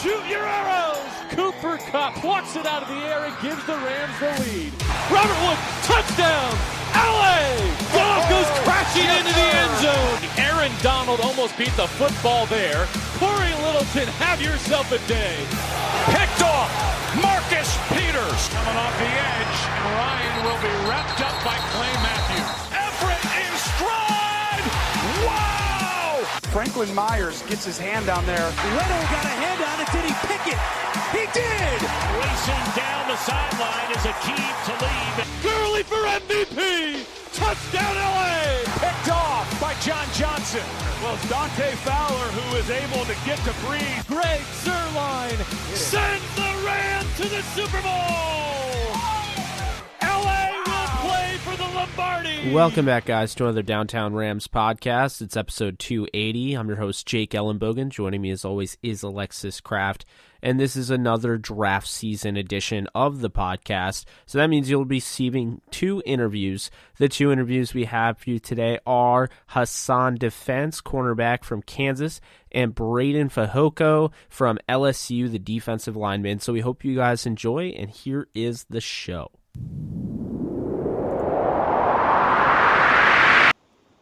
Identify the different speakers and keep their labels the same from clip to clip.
Speaker 1: Shoot your arrows! Cooper Kupp plucks it out of the air and gives the Rams the lead. Robert Wood, touchdown! LA! Goff goes crashing into the end zone. Aaron Donald almost beat the football there. Corey Littleton, have yourself a day. Picked off. Marcus Peters coming off the edge, and Ryan will be wrapped up by Clay Matthews. Everett in stride! Wow!
Speaker 2: Franklin Myers gets his hand down there.
Speaker 3: Leto got a hand on it. Did he pick it? He did!
Speaker 1: Racing down the sideline is Akeem Talib. Gurley for MVP! Touchdown LA!
Speaker 3: Picked off by John Johnson.
Speaker 1: Well, it's Dante Fowler who is able to get to breathe. Greg Zuerlein sends the Rams to the Super Bowl! LA will play for the Lombardi!
Speaker 4: Welcome back, guys, to another Downtown Rams podcast. It's episode 280. I'm your host, Jake Ellenbogen. Joining me, as always, is Alexis Kraft. And this is another draft season edition of the podcast. So that means you'll be receiving two interviews. The two interviews we have for you today are Hasan Defense, cornerback from Kansas, and Breiden Fehoko from LSU, the defensive lineman. So we hope you guys enjoy, and here is the show.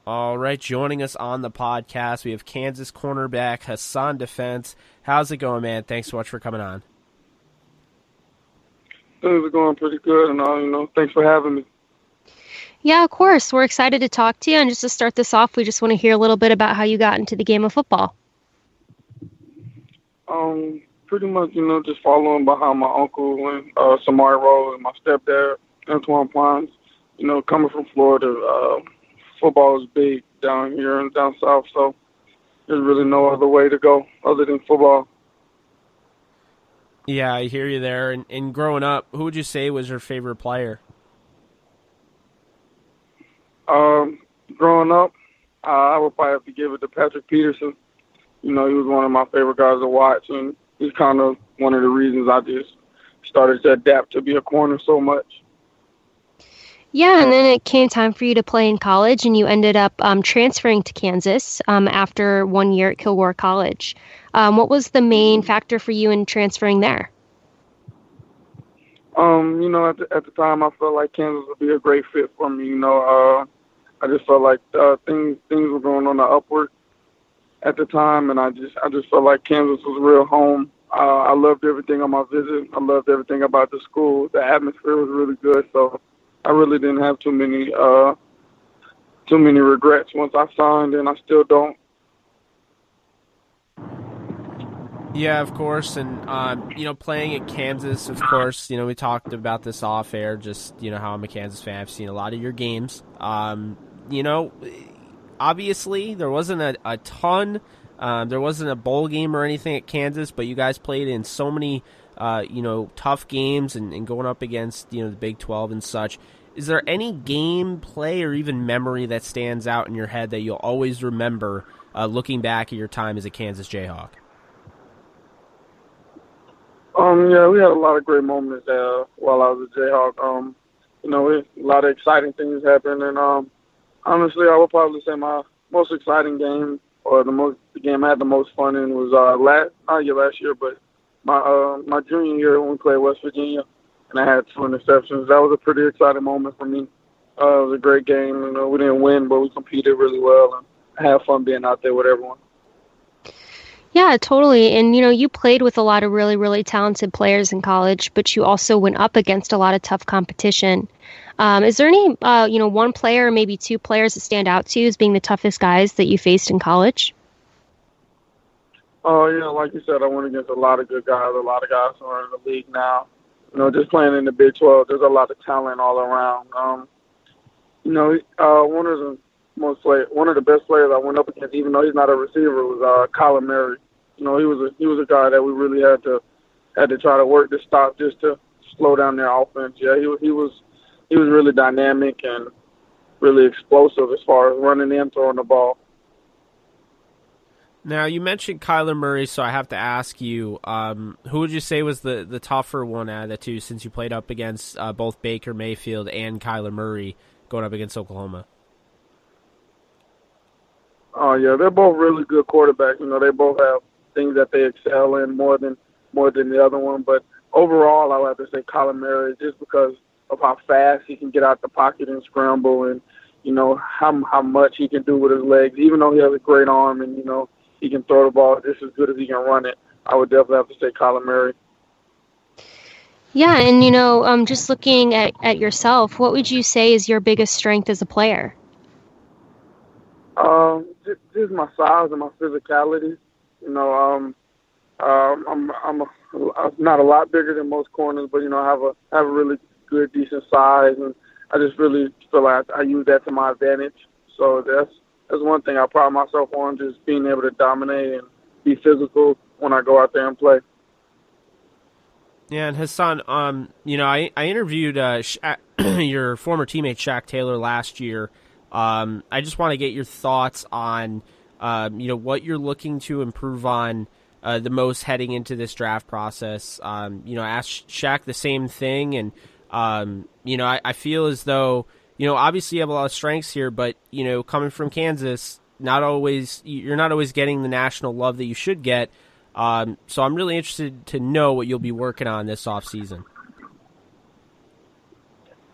Speaker 4: All right, joining us on the podcast, we have Kansas cornerback Hasan Defense. How's it going, man? Thanks so much for coming on.
Speaker 5: Things are going pretty good, and thanks for having me.
Speaker 6: Yeah, of course. We're excited to talk to you. And just to start this off, we just want to hear a little bit about how you got into the game of football.
Speaker 5: Pretty much, just following behind my uncle and Samari Rose and my stepdad, Antoine Pines. Coming from Florida, football is big down here and down south, so there's really no other way to go other than football.
Speaker 4: Yeah, I hear you there. And growing up, who would you say was your favorite player?
Speaker 5: Growing up, I would probably have to give it to Patrick Peterson. He was one of my favorite guys to watch, and he's kind of one of the reasons I just started to adapt to be a corner so much.
Speaker 6: Yeah, and then it came time for you to play in college, and you ended up transferring to Kansas after 1 year at Kilgore College. What was the main factor for you in transferring there?
Speaker 5: At the time, I felt like Kansas would be a great fit for me. I just felt like things were going on the upward at the time, and I just felt like Kansas was a real home. I loved everything on my visit. I loved everything about the school. The atmosphere was really good, so I really didn't have too many regrets once I signed, and I still don't.
Speaker 4: Yeah, of course, and playing at Kansas, of course, we talked about this off air. Just how I'm a Kansas fan. I've seen a lot of your games. Obviously there wasn't a ton. There wasn't a bowl game or anything at Kansas, but you guys played in so many tough games and going up against the Big 12 and such. Is there any game, play, or even memory that stands out in your head that you'll always remember looking back at your time as a Kansas Jayhawk?
Speaker 5: Yeah, we had a lot of great moments while I was a Jayhawk. A lot of exciting things happened, and honestly, I would probably say my most exciting game, or the game I had the most fun in, was last year, but my junior year when we played West Virginia, and I had 2 interceptions. That was a pretty exciting moment for me. It was a great game. We didn't win, but we competed really well, and I had fun being out there with everyone.
Speaker 6: Yeah, totally. And, you played with a lot of really, really talented players in college, but you also went up against a lot of tough competition. Is there any, one player or maybe two players that stand out to you as being the toughest guys that you faced in college?
Speaker 5: Yeah, like you said, I went against a lot of good guys, a lot of guys who are in the league now. Just playing in the Big 12, there's a lot of talent all around. One of the best players I went up against, even though he's not a receiver, was Kyler Murray. He was a guy that we really had to try to work to stop, just to slow down their offense. Yeah, he was really dynamic and really explosive as far as running and throwing the ball.
Speaker 4: Now, you mentioned Kyler Murray, so I have to ask you, who would you say was the tougher one out of the two, since you played up against both Baker Mayfield and Kyler Murray going up against Oklahoma?
Speaker 5: Oh, yeah, they're both really good quarterbacks. They both have things that they excel in more than more than the other one. But overall, I would have to say Kyler Murray, just because of how fast he can get out the pocket and scramble, and how much he can do with his legs. Even though he has a great arm and he can throw the ball just as good as he can run it, I would definitely have to say Kyler Murray.
Speaker 6: Yeah, and just looking at yourself, what would you say is your biggest strength as a player?
Speaker 5: Just my size and my physicality. I'm not a lot bigger than most corners, but I have a really good, decent size, and I just really feel like I use that to my advantage. So that's one thing I pride myself on, just being able to dominate and be physical when I go out there and play.
Speaker 4: Yeah, and Hasan, I interviewed your former teammate Shaq Taylor last year. I just want to get your thoughts on, what you're looking to improve on the most heading into this draft process. Ask Shaq the same thing, and I feel as though obviously you have a lot of strengths here, but coming from Kansas, you're not always getting the national love that you should get. So I'm really interested to know what you'll be working on this offseason.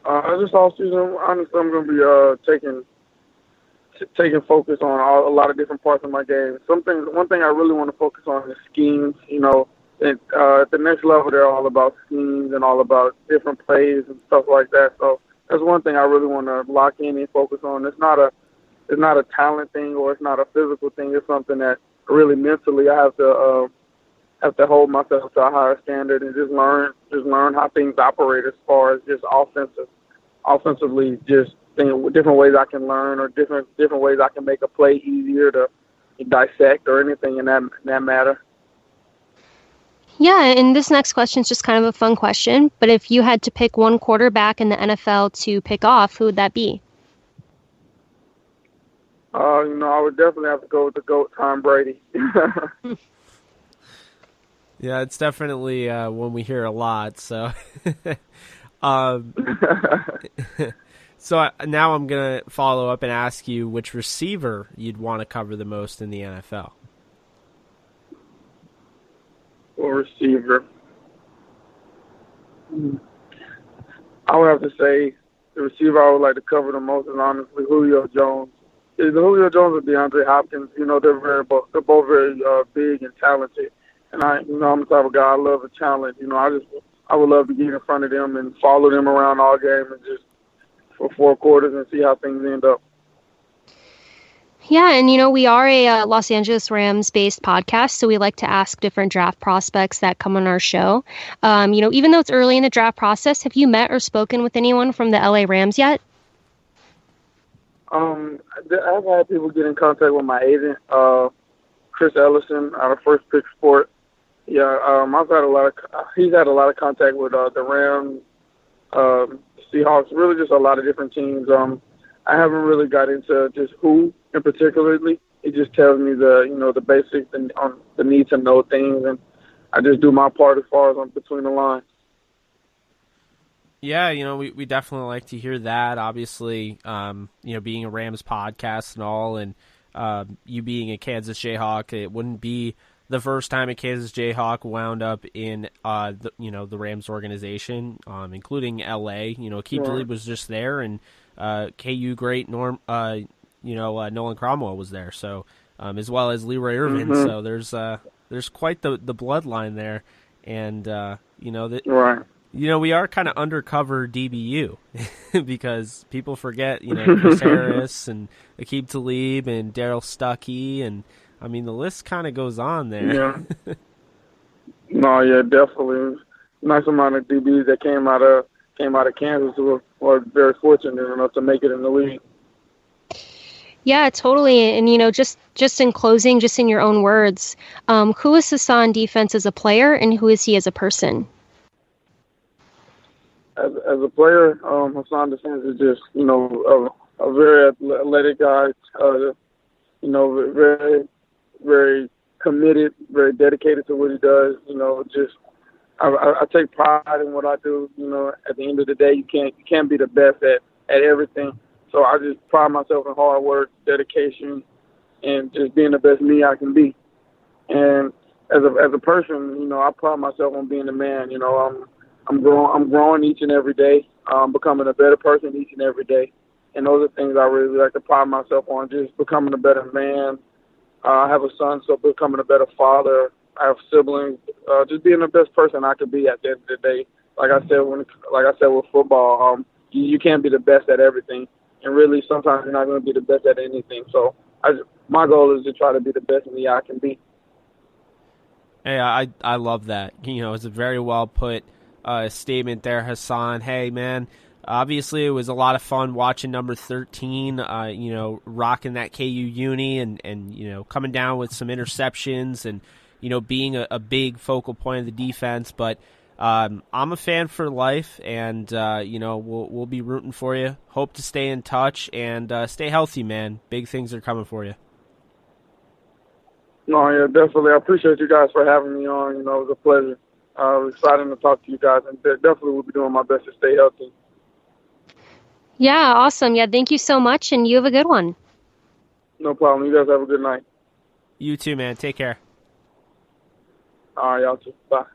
Speaker 5: This offseason, honestly, I'm going to be taking focus on a lot of different parts of my game. One thing I really want to focus on is schemes. At the next level, they're all about schemes and all about different plays and stuff like that. So that's one thing I really want to lock in and focus on. It's not a talent thing, or it's not a physical thing. It's something that really mentally I have to hold myself to a higher standard and just learn how things operate as far as just offensively, just different ways I can learn, or different ways I can make a play easier to dissect, or anything in that matter.
Speaker 6: Yeah, and this next question is just kind of a fun question, but if you had to pick one quarterback in the NFL to pick off, who would that be?
Speaker 5: I would definitely have to go with the GOAT, Tom Brady.
Speaker 4: Yeah, it's definitely one we hear a lot. So, so now I'm gonna follow up and ask you which receiver you'd want to cover the most in the NFL.
Speaker 5: Or receiver, I would have to say the receiver I would like to cover the most is honestly Julio Jones. Either Julio Jones or DeAndre Hopkins. They're both very big and talented. And I'm the type of guy, I love a challenge. I would love to get in front of them and follow them around all game and just for 4 quarters and see how things end up.
Speaker 6: Yeah, and we are a Los Angeles Rams-based podcast, so we like to ask different draft prospects that come on our show. Even though it's early in the draft process, have you met or spoken with anyone from the LA Rams yet?
Speaker 5: I've had people get in contact with my agent, Chris Ellison, out of First Pick Sport. Yeah, he's had a lot of contact with the Rams, Seahawks, really just a lot of different teams. I haven't really got into just who in particularly. It just tells me the basics and on the need to know things, and I just do my part as far as I'm between the lines.
Speaker 4: Yeah, we definitely like to hear that. Obviously, being a Rams podcast and all, and you being a Kansas Jayhawk, it wouldn't be the first time a Kansas Jayhawk wound up in the Rams organization, including LA. Akeem Talib was just there, and KU great Nolan Cromwell was there, so as well as Leroy Irvin.
Speaker 5: Mm-hmm.
Speaker 4: So there's quite the bloodline there, and
Speaker 5: right.
Speaker 4: We are kind of undercover DBU because people forget, Chris Harris and Akeem Talib and Daryl Stuckey, and I mean the list kind of goes on there.
Speaker 5: Yeah. No, yeah, definitely. Nice amount of DBs that came out of Kansas who were very fortunate enough to make it in the league.
Speaker 6: Yeah, totally. And just in closing, just in your own words, who is Hasan Defense as a player, and who is he as a person?
Speaker 5: As a player, Hasan Defense is just, a very athletic guy, very, very committed, very dedicated to what he does. I take pride in what I do. At the end of the day, you can't be the best at everything. So I just pride myself in hard work, dedication, and just being the best me I can be. And as a person, you know, I pride myself on being a man. You know, I'm growing each and every day, becoming a better person each and every day. And those are things I really like to pride myself on, just becoming a better man. I have a son, so becoming a better father. I have siblings, just being the best person I could be at the end of the day. Like I said with football, you can't be the best at everything, and really sometimes you're not going to be the best at anything. So my goal is to try to be the best in the I can be.
Speaker 4: Hey, I love that. You know, it's a very well put statement there, Hasan. Hey, man, obviously it was a lot of fun watching number 13, you know, rocking that KU uni and you know, coming down with some interceptions and, you know, being a big focal point of the defense. But I'm a fan for life, and, you know, we'll be rooting for you. Hope to stay in touch and stay healthy, man. Big things are coming for you.
Speaker 5: No, yeah, definitely. I appreciate you guys for having me on. You know, it was a pleasure. It was exciting to talk to you guys, and definitely will be doing my best to stay healthy.
Speaker 6: Yeah, awesome. Yeah, thank you so much, and you have a good one.
Speaker 5: No problem. You guys have a good night.
Speaker 4: You too, man. Take care.
Speaker 5: All right, y'all too. Bye.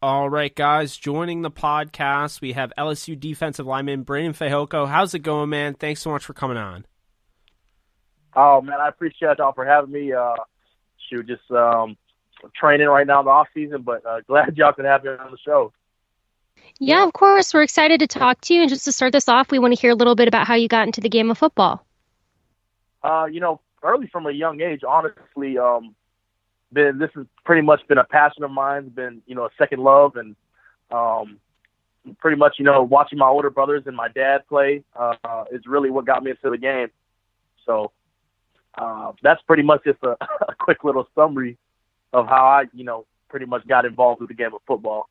Speaker 4: All right, guys, joining the podcast, we have LSU defensive lineman Breiden Fehoko. How's it going, man? Thanks so much for coming on.
Speaker 7: Oh, man, I appreciate y'all for having me. Just training right now in the off season, but glad y'all could have me on the show.
Speaker 6: Yeah, of course. We're excited to talk to you. And just to start this off, we want to hear a little bit about how you got into the game of football.
Speaker 7: You know, early from a young age, honestly, this has pretty much been a passion of mine. It's been, you know, a second love, and pretty much, you know, watching my older brothers and my dad play is really what got me into the game. So that's pretty much just a quick little summary of how I, you know, pretty much got involved with the game of football.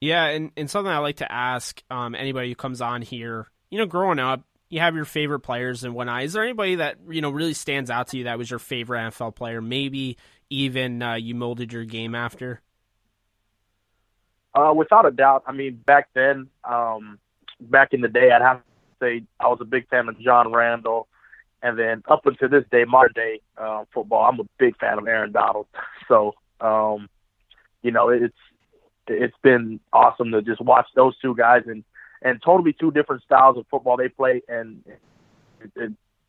Speaker 4: Yeah, and something I like to ask anybody who comes on here, you know, growing up, you have your favorite players and whatnot. Is there anybody that, you know, really stands out to you that was your favorite NFL player? Maybe even you molded your game after?
Speaker 7: Without a doubt. I mean, back then, back in the day, I'd have to say I was a big fan of John Randall. And then up until this day, modern day football, I'm a big fan of Aaron Donald. So, you know, it's been awesome to just watch those two guys and totally two different styles of football they play, and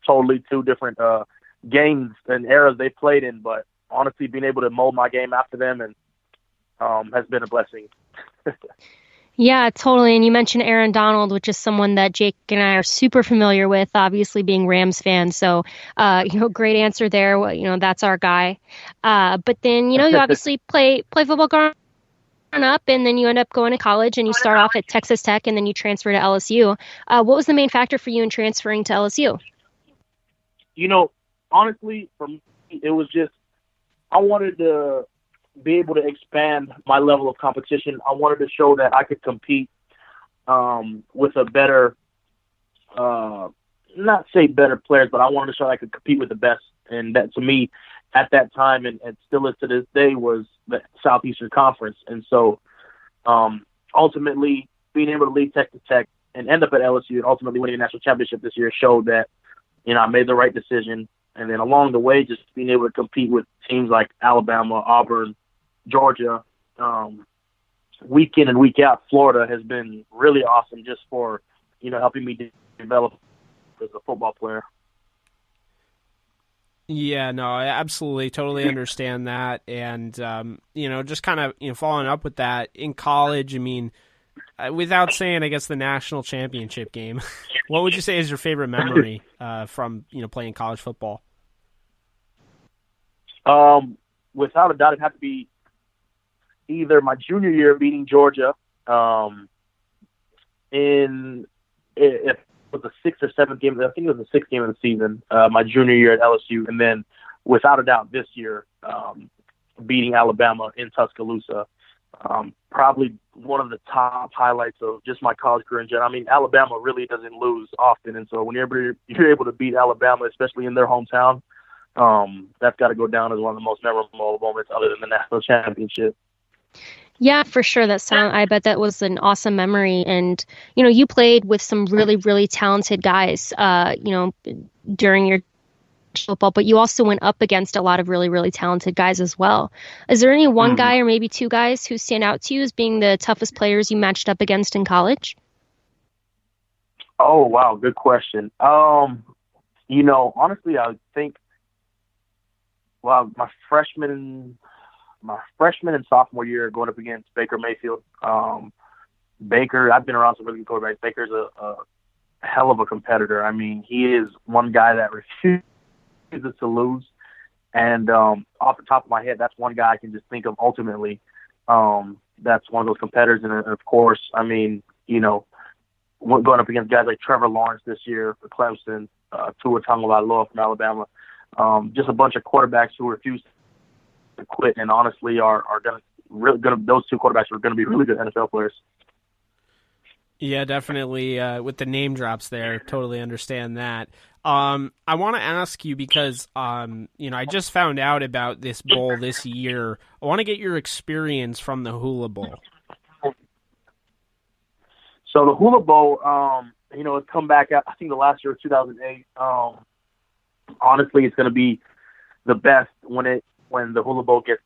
Speaker 7: totally two different games and eras they played in. But honestly, being able to mold my game after them and has been a blessing.
Speaker 6: Yeah, totally. And you mentioned Aaron Donald, which is someone that Jake and I are super familiar with, obviously being Rams fans. So, you know, great answer there. Well, you know, that's our guy. But then, you know, you obviously play football growing up, and then you end up going to college, and you start off at Texas Tech, and then you transfer to LSU. What was the main factor for you in transferring to LSU?
Speaker 7: You know, honestly, for me, it was just I wanted to be able to expand my level of competition. I wanted to show that I could compete with a better, not say better players, but I wanted to show I could compete with the best. And that, to me, at that time, and still is to this day, was the Southeastern Conference. And so ultimately being able to leave Texas Tech and end up at LSU and ultimately winning a national championship this year showed that, you know, I made the right decision. And then along the way, just being able to compete with teams like Alabama, Auburn, Georgia, week in and week out, Florida has been really awesome just for, you know, helping me develop as a football player.
Speaker 4: Yeah, no, I absolutely totally understand that. And, you know, just kind of, you know, following up with that, in college, I mean, without saying, I guess, the national championship game, what would you say is your favorite memory from, you know, playing college football?
Speaker 7: Without a doubt, it'd have to be either my junior year beating Georgia if it was the sixth or seventh game. I think it was the sixth game of the season, my junior year at LSU. And then without a doubt this year, beating Alabama in Tuscaloosa. Probably one of the top highlights of just my college career in general. I mean, Alabama really doesn't lose often. And so when you're able to beat Alabama, especially in their hometown, that's got to go down as one of the most memorable moments other than the national championship.
Speaker 6: Yeah, for sure. I bet that was an awesome memory. And, you know, you played with some really, really talented guys, you know, during your football, but you also went up against a lot of really, really talented guys as well. Is there any one guy or maybe two guys who stand out to you as being the toughest players you matched up against in college?
Speaker 7: Oh, wow. Good question. Honestly, I would think, well, my freshman and sophomore year going up against Baker Mayfield. Baker, I've been around some really good quarterbacks. Baker's a hell of a competitor. I mean, he is one guy that refuses to lose. And off the top of my head, that's one guy I can just think of ultimately. That's one of those competitors. And of course, I mean, going up against guys like Trevor Lawrence this year for Clemson, Tua Tagovailoa from Alabama, just a bunch of quarterbacks who refuse to quit and honestly are those two quarterbacks are going to be really good NFL players.
Speaker 4: Yeah, definitely. With the name drops there, totally understand that. I want to ask you because, I just found out about this bowl this year. I want to get your experience from the Hula Bowl.
Speaker 7: So the Hula Bowl, it's come back, I think the last year of 2008. Honestly, it's going to be the best when the Hula Bowl gets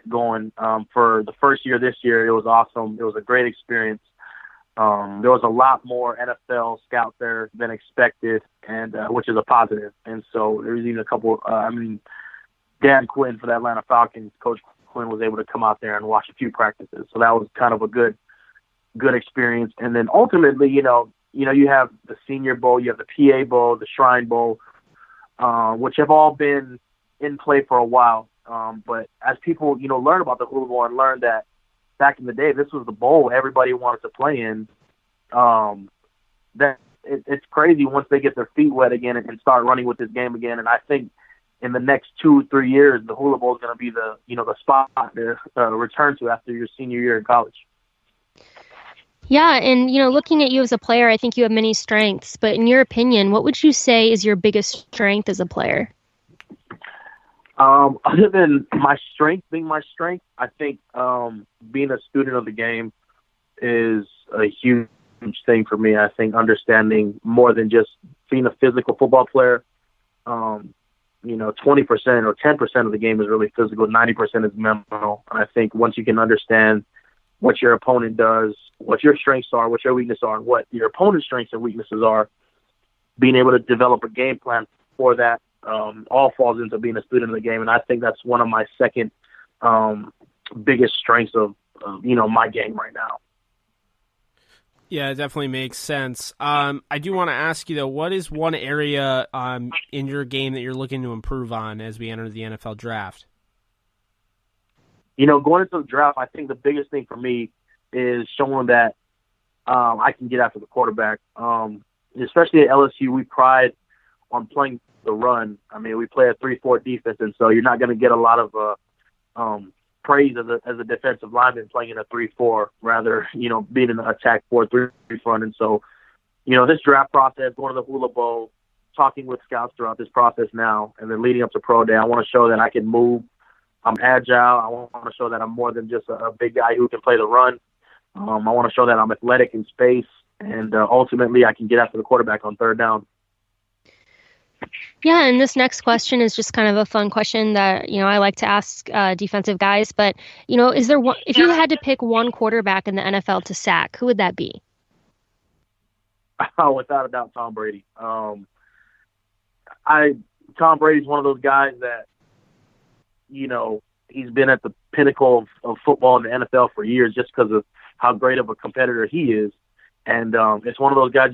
Speaker 7: going. For the first year this year, it was awesome. It was a great experience. There was a lot more NFL scouts there than expected, and which is a positive. And so there was even a couple. Dan Quinn for the Atlanta Falcons, Coach Quinn was able to come out there and watch a few practices. So that was kind of a good experience. And then ultimately, you have the Senior Bowl, you have the PA Bowl, the Shrine Bowl, which have all been in play for a while. But as people, learn about the Hula Bowl and learn that back in the day, this was the bowl everybody wanted to play in. It's crazy once they get their feet wet again and start running with this game again. And I think in the next 2-3 years, the Hula Bowl is going to be the spot to return to after your senior year in college.
Speaker 6: Yeah, and looking at you as a player, I think you have many strengths. But in your opinion, what would you say is your biggest strength as a player?
Speaker 7: Other than my strength being my strength, I think being a student of the game is a huge thing for me. I think understanding more than just being a physical football player. 20% or 10% of the game is really physical, 90% is mental. And I think once you can understand what your opponent does, what your strengths are, what your weaknesses are, and what your opponent's strengths and weaknesses are, being able to develop a game plan for that, all falls into being a student of the game. And I think that's one of my second biggest strengths of my game right now.
Speaker 4: Yeah, it definitely makes sense. I do want to ask you, though, what is one area in your game that you're looking to improve on as we enter the NFL draft?
Speaker 7: Going into the draft, I think the biggest thing for me is showing that I can get after the quarterback. Especially at LSU, we pride on playing the run. I mean, we play a 3-4 defense, and so you're not going to get a lot of praise as a defensive lineman playing in a 3-4, rather, being in an attack 4-3 front. And so, this draft process, going to the Hula Bowl, talking with scouts throughout this process now, and then leading up to Pro Day, I want to show that I can move. I'm agile. I want to show that I'm more than just a big guy who can play the run. I want to show that I'm athletic in space, and ultimately I can get after the quarterback on third down.
Speaker 6: Yeah, and this next question is just kind of a fun question that, I like to ask defensive guys. But, is there one, if you had to pick one quarterback in the NFL to sack, who would that be?
Speaker 7: Without a doubt, Tom Brady. Tom Brady's one of those guys that, he's been at the pinnacle of football in the NFL for years just because of how great of a competitor he is. And it's one of those guys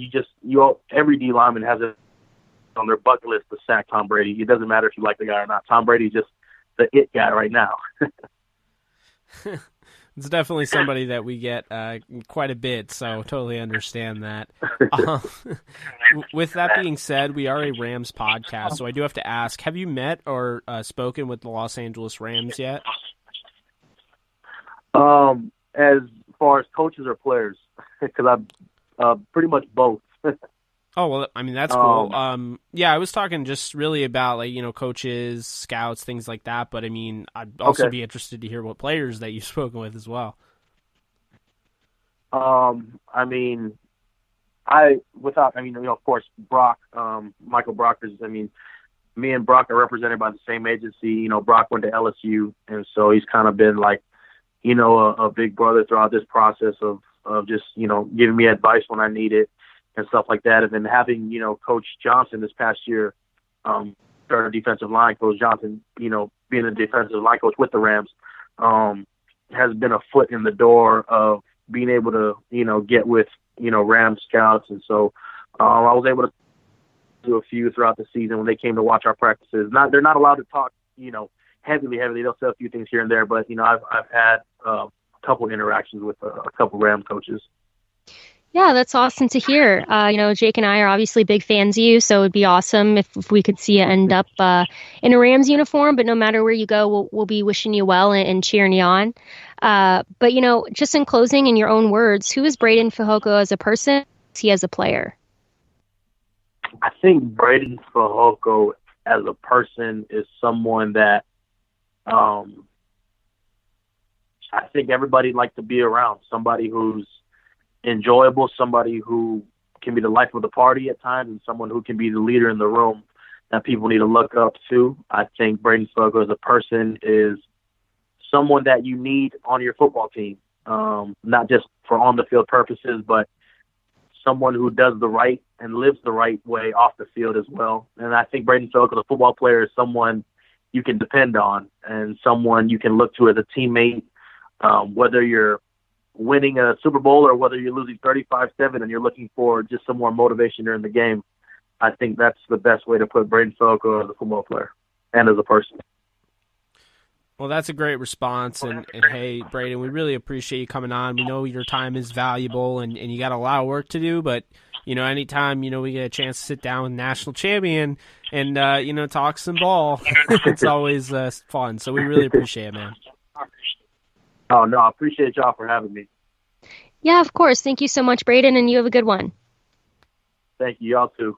Speaker 7: every D lineman has it on their bucket list to sack Tom Brady. It doesn't matter if you like the guy or not. Tom Brady's just the it guy right now.
Speaker 4: It's definitely somebody that we get quite a bit, so totally understand that. With that being said, we are a Rams podcast, so I do have to ask, have you met or spoken with the Los Angeles Rams yet?
Speaker 7: As far as coaches or players? Because I'm pretty much both.
Speaker 4: Oh, well, I mean, that's cool. Yeah, I was talking just really about, coaches, scouts, things like that. But, I mean, I'd also be interested to hear what players that you've spoken with as well.
Speaker 7: Of course, Brock, Michael Brock is, me and Brock are represented by the same agency. You know, Brock went to LSU, and so he's kind of been like, you know, a big brother throughout this process of just, you know, giving me advice when I need it and stuff like that. And then having, you know, Coach Johnson this past year, our defensive line, Coach Johnson, you know, being a defensive line coach with the Rams, has been a foot in the door of being able to, you know, get with, you know, Rams scouts. And so I was able to do a few throughout the season when they came to watch our practices. They're not allowed to talk, you know, heavily. They'll say a few things here and there, but, you know, I've had a couple interactions with a couple Rams coaches.
Speaker 6: Yeah, that's awesome to hear. You know, Jake and I are obviously big fans of you, so it'd be awesome if we could see you end up in a Rams uniform. But no matter where you go, we'll be wishing you well and cheering you on. But, you know, just in closing, in your own words, who is Breiden Fehoko as a person? Who is he as a player?
Speaker 7: I think Breiden Fehoko as a person is someone that I think everybody'd like to be around. Somebody who's enjoyable, somebody who can be the life of the party at times, and someone who can be the leader in the room that people need to look up to. I think Breiden Fehoko as a person is someone that you need on your football team, not just for on-the-field purposes, but someone who does the right and lives the right way off the field as well. And I think Breiden Fehoko, the football player, is someone you can depend on and someone you can look to as a teammate, whether you're winning a Super Bowl or whether you're losing 35-7 and you're looking for just some more motivation during the game. I think that's the best way to put Breiden Fehoko as a football player and as a person.
Speaker 4: Well, that's a great response, and hey, Breiden, we really appreciate you coming on. We know your time is valuable, and you got a lot of work to do, but, you know, anytime, you know, we get a chance to sit down with national champion and, you know, talk some ball, it's always fun, so we really appreciate it, man.
Speaker 7: Oh, no, I appreciate y'all for having me.
Speaker 6: Yeah, of course. Thank you so much, Breiden, and you have a good one.
Speaker 7: Thank you. Y'all too.